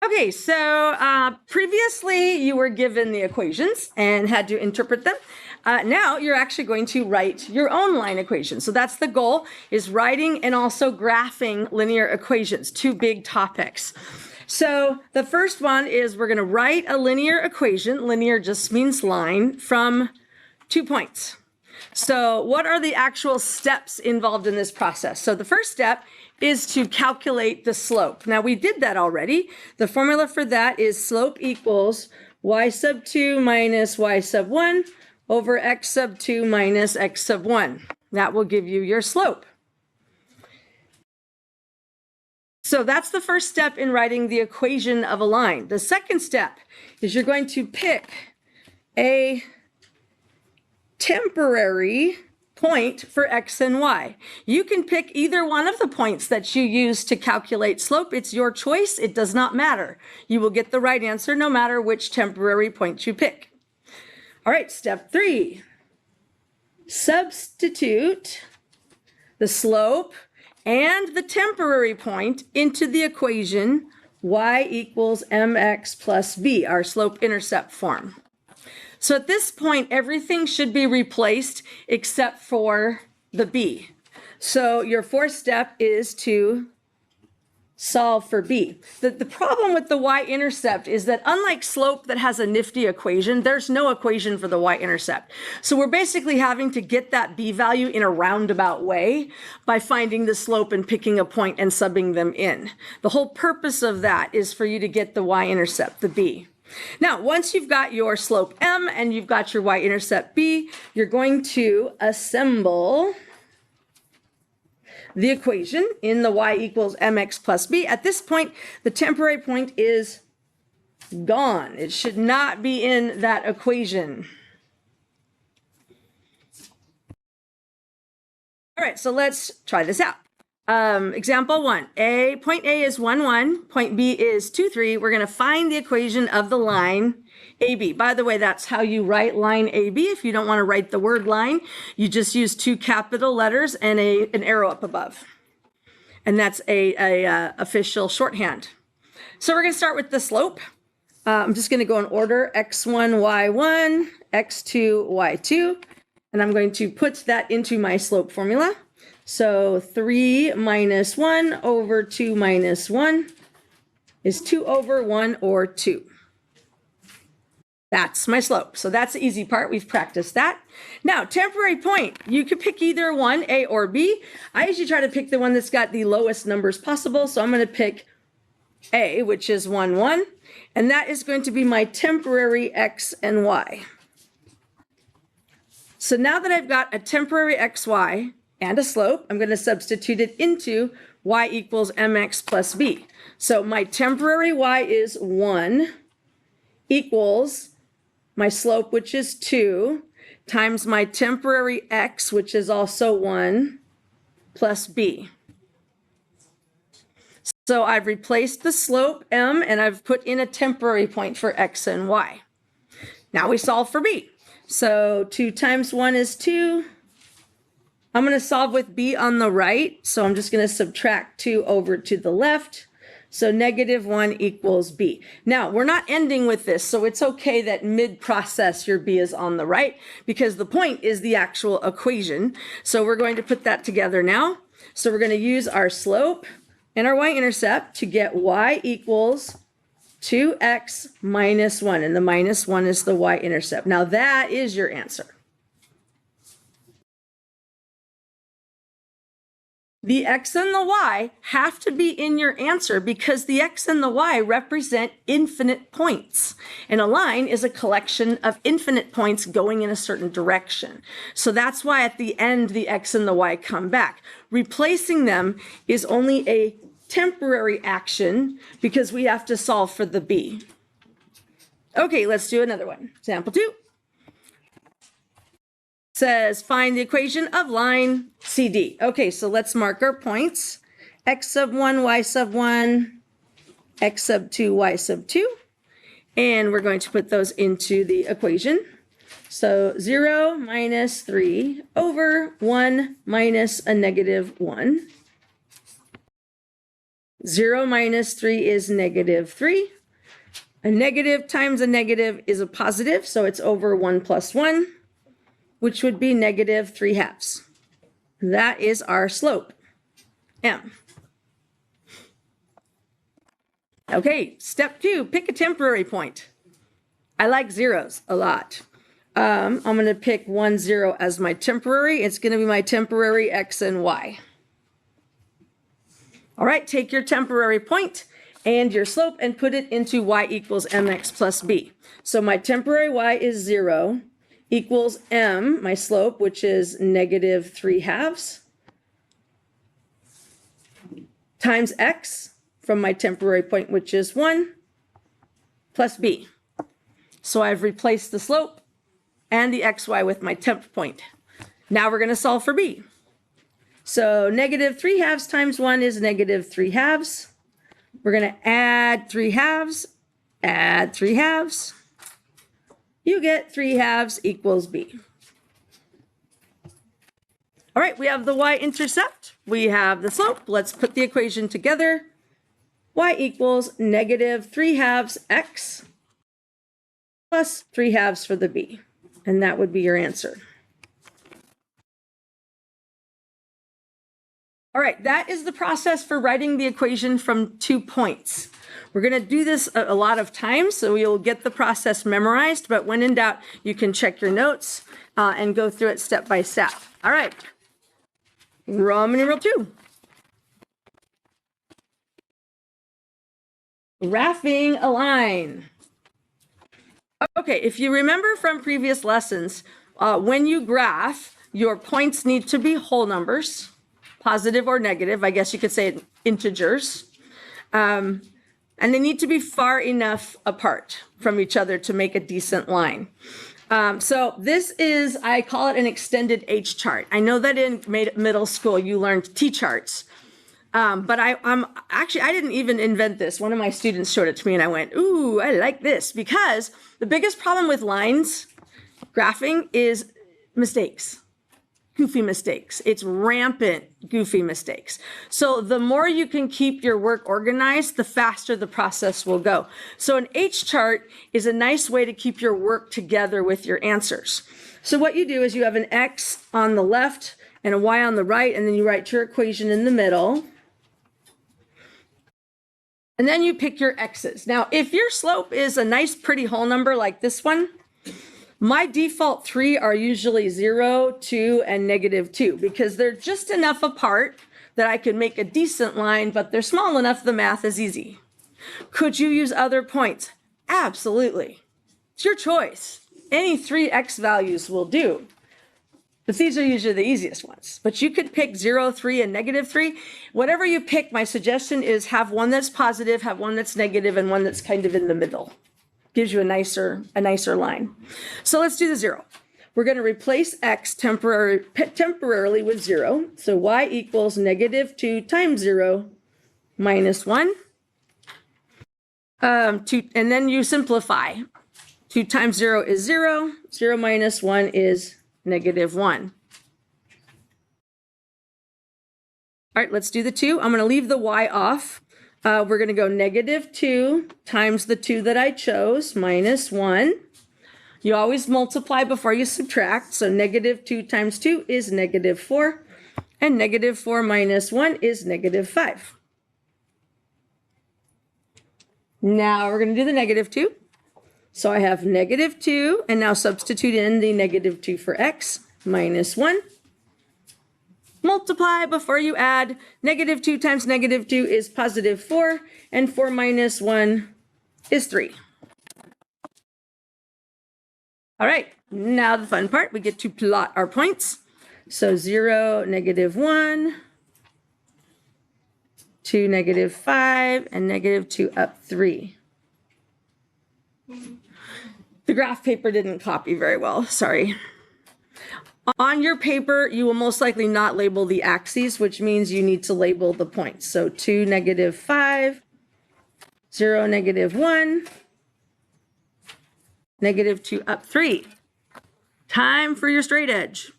Okay, so previously you were given the equations and had to interpret them. Now you're actually going to write your own line equation. So that's the goal, is writing and also graphing linear equations, two big topics. So the first one is we're going to write a linear equation. Linear just means line from 2 points. So what are the actual steps involved in this process? So the first step is to calculate the slope. Now we did that already. The formula for that is slope equals y sub 2 minus y sub 1 over x sub 2 minus x sub 1. That will give you your slope. So that's the first step in writing the equation of a line. The second step is you're going to pick a temporary point for x and y. You can pick either one of the points that you use to calculate slope. It's your choice. It does not matter. You will get the right answer no matter which temporary point you pick. All right, step 3. Substitute the slope and the temporary point into the equation y equals mx plus b, our slope-intercept form. So at this point, everything should be replaced except for the b. So your fourth step is to solve for b. The problem with the y-intercept is that unlike slope that has a nifty equation, there's no equation for the y-intercept. So we're basically having to get that b value in a roundabout way by finding the slope and picking a point and subbing them in. The whole purpose of that is for you to get the y-intercept, the b. Now, once you've got your slope m and you've got your y-intercept b, you're going to assemble the equation in the y equals mx plus b. At this point, the temporary point is gone. It should not be in that equation. All right, so let's try this out. Example 1, point A is 1, 1, point B is 2, 3. We're going to find the equation of the line AB. By the way, that's how you write line AB. If you don't want to write the word line, you just use 2 capital letters and an arrow up above. And that's a official shorthand. So we're going to start with the slope. I'm just going to go in order, x1, y1, x2, y2. And I'm going to put that into my slope formula. So 3 minus 1 over 2 minus 1 is 2 over 1 or 2. That's my slope. So that's the easy part. We've practiced that. Now, temporary point. You could pick either one, A or B. I usually try to pick the one that's got the lowest numbers possible. So I'm going to pick A, which is 1, 1. And that is going to be my temporary x and y. So now that I've got a temporary x, y, and a slope, I'm going to substitute it into y equals mx plus b. So my temporary y is 1 equals my slope, which is 2, times my temporary x, which is also 1, plus b. So I've replaced the slope m and I've put in a temporary point for x and y. Now we solve for b. So 2 times 1 is 2. I'm going to solve with b on the right, so I'm just going to subtract 2 over to the left. So negative 1 equals b. Now, we're not ending with this, so it's okay that mid-process your b is on the right, because the point is the actual equation. So we're going to put that together now. So we're going to use our slope and our y-intercept to get y equals 2x minus 1, and the minus 1 is the y-intercept. Now, that is your answer. The x and the y have to be in your answer because the x and the y represent infinite points. And a line is a collection of infinite points going in a certain direction. So that's why at the end, the x and the y come back. Replacing them is only a temporary action because we have to solve for the b. Okay, let's do another one. Example 2. Says find the equation of line CD. Okay, so let's mark our points. X sub 1, y sub 1, x sub 2, y sub 2. And we're going to put those into the equation. So 0 minus 3 over 1 minus a negative 1. 0 minus 3 is negative 3. A negative times a negative is a positive, so it's over 1 plus 1, which would be negative 3/2. That is our slope, m. Okay, step 2, pick a temporary point. I like zeros a lot. I'm going to pick 1, 0 as my temporary. It's going to be my temporary x and y. All right, take your temporary point and your slope and put it into y equals mx plus b. So my temporary y is 0 equals m, my slope, which is negative 3/2, times x from my temporary point, which is 1, plus b. So I've replaced the slope and the xy with my temp point. Now we're going to solve for b. So negative 3/2 times 1 is negative 3/2. We're going to add 3/2, add 3/2. You get 3/2 equals b. All right, we have the y-intercept. We have the slope. Let's put the equation together. Y equals negative 3/2 x plus 3/2 for the b. And that would be your answer. All right, that is the process for writing the equation from 2 points. We're going to do this a lot of times, so you'll get the process memorized, but when in doubt, you can check your notes and go through it step by step. All right, Roman numeral 2. Graphing a line. Okay, if you remember from previous lessons, when you graph, your points need to be whole numbers, positive or negative, I guess you could say integers. And they need to be far enough apart from each other to make a decent line. So this is, I call it an extended H chart. I know that in middle school you learned T charts. But I didn't even invent this. One of my students showed it to me and I went, ooh, I like this, because the biggest problem with lines graphing is mistakes, goofy mistakes. It's rampant goofy mistakes. So the more you can keep your work organized, the faster the process will go. So an H chart is a nice way to keep your work together with your answers. So what you do is you have an X on the left and a Y on the right, and then you write your equation in the middle. And then you pick your x's. Now, if your slope is a nice, pretty whole number like this one, my default 3 are usually 0, 2, and negative 2, because they're just enough apart that I can make a decent line, but they're small enough the math is easy. Could you use other points? Absolutely. It's your choice. Any 3 x values will do. But these are usually the easiest ones. But you could pick 0, 3, and negative 3. Whatever you pick, my suggestion is have one that's positive, have one that's negative, and one that's kind of in the middle. Gives you a nicer line. So let's do the 0. We're going to replace x temporarily with 0. So y equals negative 2 times 0 minus 1. And then you simplify. 2 times 0 is 0. 0 minus 1 is negative 1. All right, let's do the 2. I'm going to leave the y off. We're going to go negative 2 times the 2 that I chose, minus 1. You always multiply before you subtract. So negative 2 times 2 is negative 4. And negative 4 minus 1 is negative 5. Now we're going to do the negative 2. So I have negative 2, and now substitute in the negative 2 for x, minus 1. Multiply before you add. Negative 2 times negative 2 is positive 4, and 4 minus 1 is 3. All right, now the fun part, we get to plot our points. So 0, negative 1, 2, negative 5, and negative 2 up 3. The graph paper didn't copy very well, sorry. On your paper, you will most likely not label the axes, which means you need to label the points. So 2, negative 5, 0, negative 1, negative 2 up 3. Time for your straight edge.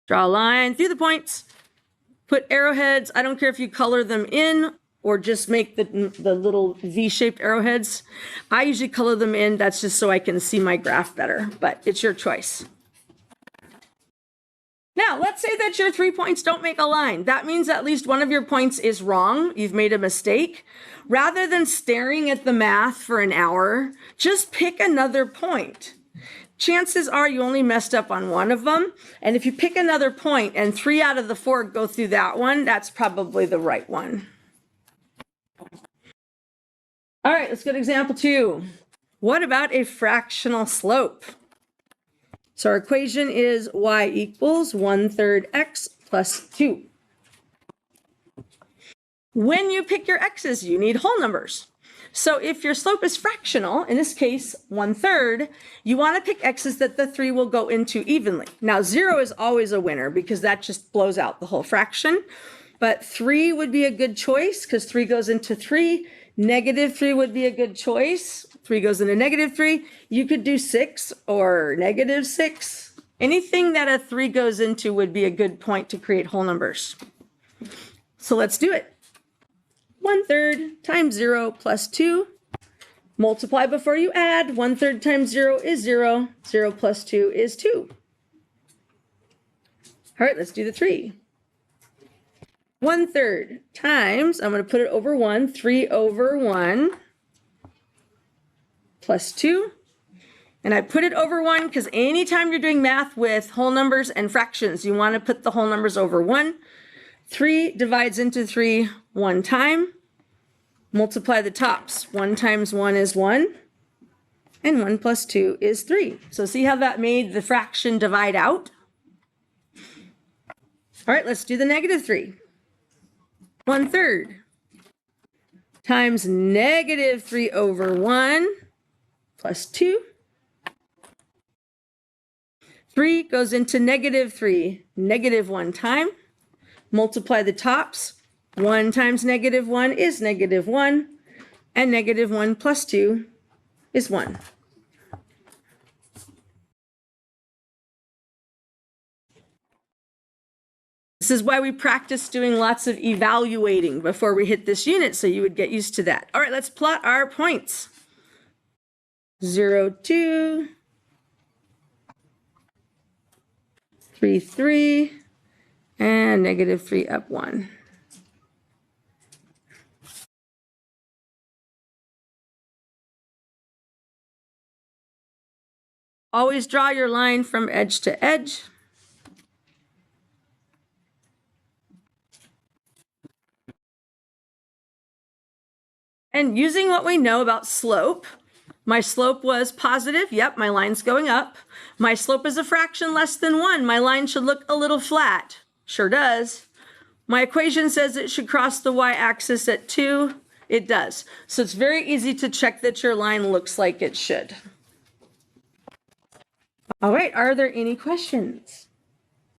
Draw a line through the points, Put arrowheads. I don't care if you color them in or just make the little V-shaped arrowheads. I usually color them in. That's just so I can see my graph better, but it's your choice. Now, let's say that your 3 points don't make a line. That means at least one of your points is wrong. You've made a mistake. Rather than staring at the math for an hour, just pick another point. Chances are you only messed up on one of them. And if you pick another point and 3 out of the 4 go through that one, that's probably the right one. All right, let's go to example 2. What about a fractional slope? So our equation is y equals 1/3 x plus 2. When you pick your x's, you need whole numbers. So if your slope is fractional, in this case 1/3, you want to pick x's that the 3 will go into evenly. Now 0 is always a winner because that just blows out the whole fraction. But 3 would be a good choice because 3 goes into 3. -3 would be a good choice. 3 goes into -3. You could do 6 or -6. Anything that a 3 goes into would be a good point to create whole numbers. So let's do it. 1/3 times 0 plus 2. Multiply before you add. 1/3 times 0 is 0. 0 plus 2 is 2. All right, let's do the 3. 1/3 times, I'm going to put it over 1, 3 over 1 plus 2. And I put it over 1 because anytime you're doing math with whole numbers and fractions, you want to put the whole numbers over 1. 3 divides into 3 one time. Multiply the tops. 1 times 1 is 1. And 1 plus 2 is 3. So see how that made the fraction divide out? All right, let's do the -3. 1/3 times -3 over 1 plus 2. 3 goes into -3, -1 time. Multiply the tops. 1 times -1 is -1. And -1 plus 2 is 1. This is why we practice doing lots of evaluating before we hit this unit, so you would get used to that. All right, let's plot our points. 0, 2, 3, 3, and -3 up 1. Always draw your line from edge to edge. And using what we know about slope, my slope was positive. Yep, my line's going up. My slope is a fraction less than 1. My line should look a little flat. Sure does. My equation says it should cross the y-axis at 2. It does. So it's very easy to check that your line looks like it should. All right, are there any questions?